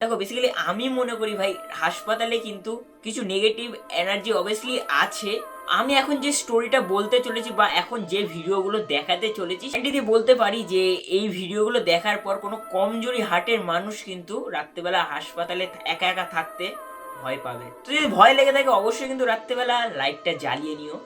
দেখো বেসিক্যালি আমি মনে করি ভাই হাসপাতালে কিন্তু কিছু নেগেটিভ এনার্জি অবভিয়াসলি আছে। আমি এখন যে স্টোরিটা বলতে চলেছি বা এখন যে ভিডিওগুলো দেখাতে চলেছি সেটি বলতে পারি যে এই ভিডিওগুলো দেখার পর কোনো কমজোরি হার্টের মানুষ কিন্তু রাত্রেবেলা হাসপাতালে একা একা থাকতে ভয় পাবে। তো যদি ভয় লেগে থাকে অবশ্যই কিন্তু রাত্রেবেলা লাইটটা জ্বালিয়ে নিও।